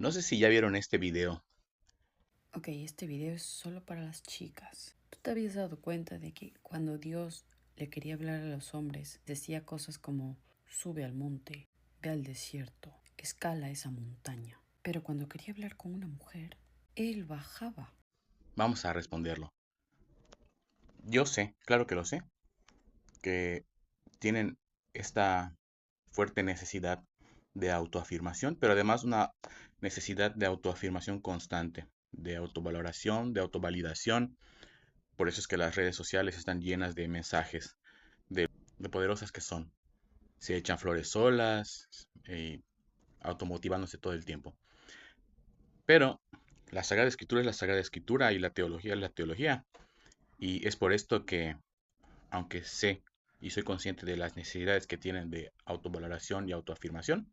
No sé si ya vieron este video. Ok, este video es solo para las chicas. ¿Tú te habías dado cuenta de que cuando Dios le quería hablar a los hombres, decía cosas como, sube al monte, ve al desierto, escala esa montaña? Pero cuando quería hablar con una mujer, él bajaba. Vamos a responderlo. Yo sé, claro que lo sé, que tienen esta fuerte necesidad de autoafirmación, pero además una necesidad de autoafirmación constante, de autovaloración, de autovalidación. Por eso es que las redes sociales están llenas de mensajes de poderosas que son. Se echan flores solas, automotivándose todo el tiempo. Pero la Sagrada Escritura es la Sagrada Escritura y la teología es la teología. Y es por esto que, aunque sé y soy consciente de las necesidades que tienen de autovaloración y autoafirmación,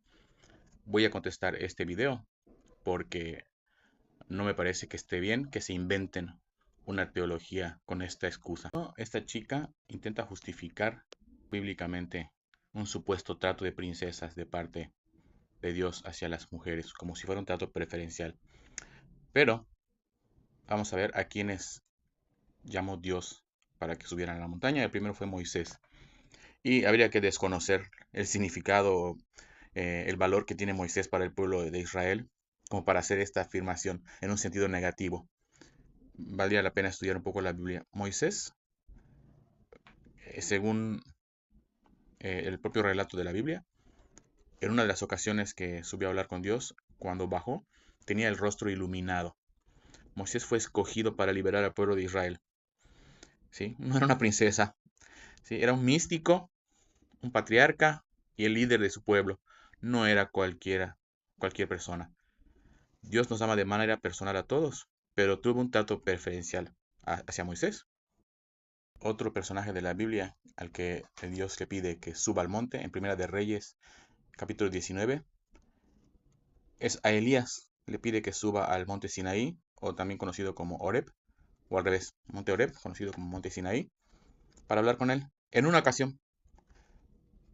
voy a contestar este video porque no me parece que esté bien que se inventen una teología con esta excusa. Esta chica intenta justificar bíblicamente un supuesto trato de princesas de parte de Dios hacia las mujeres, como si fuera un trato preferencial. Pero vamos a ver a quienes llamó Dios para que subieran a la montaña. El primero fue Moisés. Y habría que desconocer el significado, el valor que tiene Moisés para el pueblo de Israel, como para hacer esta afirmación en un sentido negativo. Valdría la pena estudiar un poco la Biblia. Moisés, según el propio relato de la Biblia, en una de las ocasiones que subió a hablar con Dios, cuando bajó, tenía el rostro iluminado. Moisés fue escogido para liberar al pueblo de Israel. ¿Sí? No era una princesa, ¿sí? Era un místico, un patriarca y el líder de su pueblo. No era cualquier persona. Dios nos ama de manera personal a todos, pero tuvo un trato preferencial hacia Moisés. Otro personaje de la Biblia al que Dios le pide que suba al monte, en Primera de Reyes, capítulo 19, es a Elías. Le pide que suba al monte Sinaí, o también conocido como Horeb, o al revés, monte Horeb, conocido como monte Sinaí, para hablar con él en una ocasión.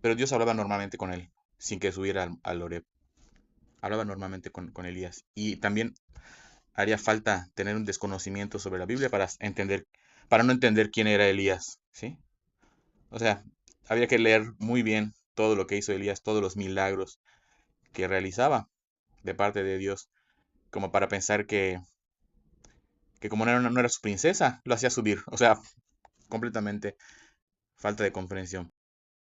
Pero Dios hablaba normalmente con él, sin que subiera al Horeb. Hablaba normalmente con Elías. Y también haría falta tener un desconocimiento sobre la Biblia para no entender quién era Elías, ¿sí? O sea, habría que leer muy bien todo lo que hizo Elías, todos los milagros que realizaba de parte de Dios, como para pensar que como no era su princesa, lo hacía subir. O sea, completamente falta de comprensión.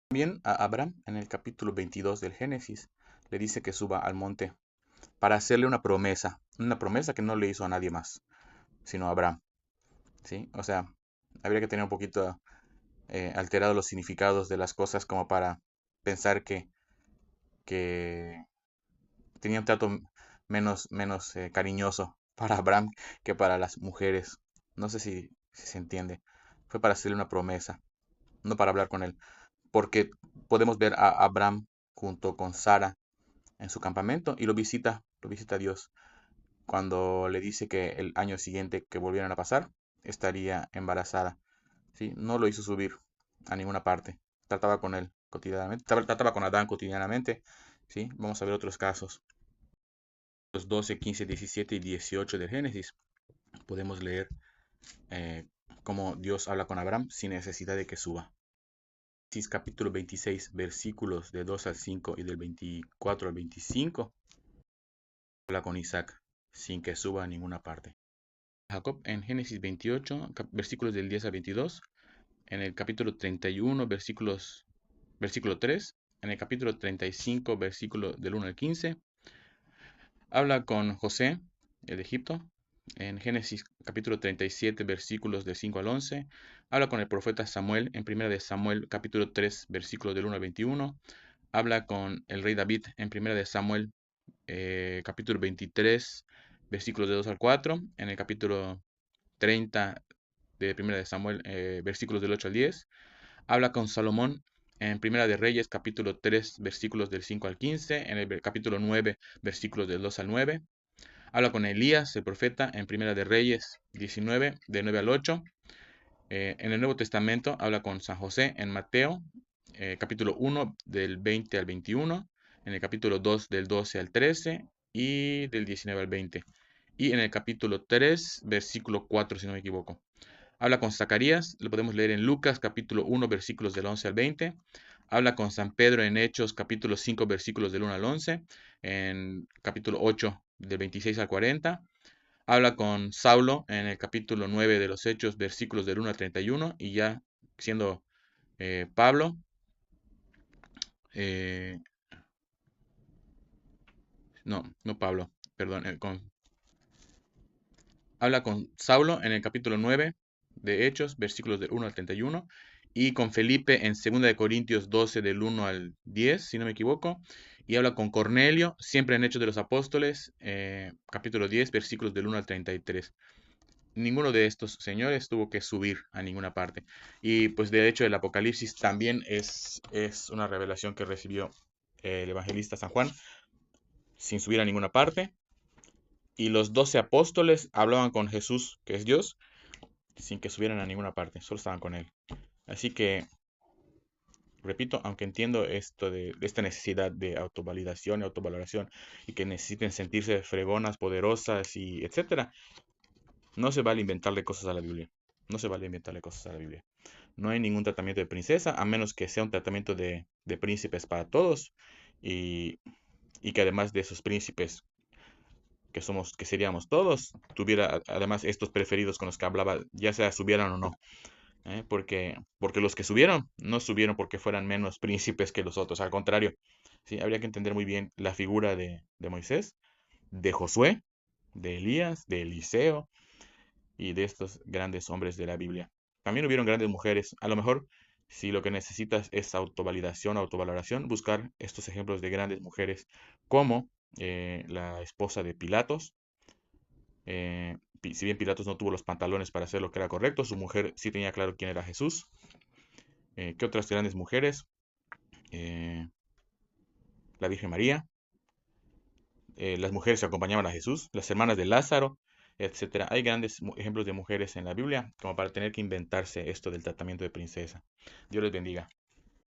También a Abraham, en el capítulo 22 del Génesis, le dice que suba al monte para hacerle una promesa que no le hizo a nadie más, sino a Abraham, ¿sí? O sea, habría que tener un poquito alterado los significados de las cosas como para pensar que tenía un trato menos cariñoso para Abraham que para las mujeres. No sé si se entiende. Fue para hacerle una promesa, no para hablar con él. Porque podemos ver a Abraham junto con Sara en su campamento y lo visita Dios cuando le dice que el año siguiente que volvieran a pasar estaría embarazada. ¿Sí? No lo hizo subir a ninguna parte. Trataba con él cotidianamente, trataba con Adán cotidianamente. ¿Sí? Vamos a ver otros casos. Los 12, 15, 17 y 18 del Génesis podemos leer eh, cómo Dios habla con Abraham sin necesidad de que suba. Génesis capítulo 26, versículos de 2 al 5 y del 24 al 25, habla con Isaac sin que suba a ninguna parte. Jacob en Génesis 28, versículos del 10 al 22, en el capítulo 31, versículo 3, en el capítulo 35, versículo del 1 al 15, habla con José, el de Egipto, en Génesis capítulo 37, versículos del 5 al 11, habla con el profeta Samuel, en 1 de Samuel capítulo 3, versículos del 1 al 21, habla con el rey David, en 1 de Samuel capítulo 23, versículos de 2 al 4, en el capítulo 30 de 1 de Samuel, versículos del 8 al 10, habla con Salomón en Primera de Reyes, capítulo 3, versículos del 5 al 15, en el capítulo 9, versículos del 2 al 9. Habla con Elías, el profeta, en Primera de Reyes 19, de 9 al 8. En el Nuevo Testamento habla con San José en Mateo, capítulo 1, del 20 al 21. En el capítulo 2, del 12 al 13. y del 19 al 20. Y en el capítulo 3, versículo 4, si no me equivoco. Habla con Zacarías, lo podemos leer en Lucas capítulo 1, versículos del 11 al 20. Habla con San Pedro en Hechos capítulo 5, versículos del 1 al 11. En capítulo 8, del 26 al 40. Habla con Saulo en el capítulo 9 de los Hechos, versículos del 1 al 31. Y ya siendo Pablo, eh, no Pablo, perdón, habla con Saulo en el capítulo 9 de Hechos, versículos del 1 al 31, y con Felipe en 2 de Corintios 12 del 1 al 10, si no me equivoco, y habla con Cornelio, siempre en Hechos de los Apóstoles, capítulo 10, versículos del 1 al 33. Ninguno de estos señores tuvo que subir a ninguna parte. Y pues de hecho el Apocalipsis también es una revelación que recibió el evangelista San Juan sin subir a ninguna parte. Y los 12 apóstoles hablaban con Jesús, que es Dios, sin que subieran a ninguna parte, solo estaban con él. Así que, repito, aunque entiendo esto de esta necesidad de autovalidación y autovaloración y que necesiten sentirse fregonas, poderosas y etcétera, no se vale inventarle cosas a la Biblia. No se vale inventarle cosas a la Biblia. No hay ningún tratamiento de princesa, a menos que sea un tratamiento de príncipes para todos y que además de esos príncipes que seríamos todos, tuviera además estos preferidos con los que hablaba, ya sea subieran o no. Porque los que subieron no subieron porque fueran menos príncipes que los otros, al contrario, ¿sí? Habría que entender muy bien la figura de Moisés, de Josué, de Elías, de Eliseo y de estos grandes hombres de la Biblia. También hubieron grandes mujeres. A lo mejor, si lo que necesitas es autovalidación, autovaloración, buscar estos ejemplos de grandes mujeres como la esposa de Pilatos. Si bien Pilatos no tuvo los pantalones para hacer lo que era correcto, su mujer sí tenía claro quién era Jesús. ¿Qué otras grandes mujeres? Eh, la Virgen María, las mujeres que acompañaban a Jesús, las hermanas de Lázaro, etcétera. Hay grandes ejemplos de mujeres en la Biblia como para tener que inventarse esto del tratamiento de princesa. Dios les bendiga.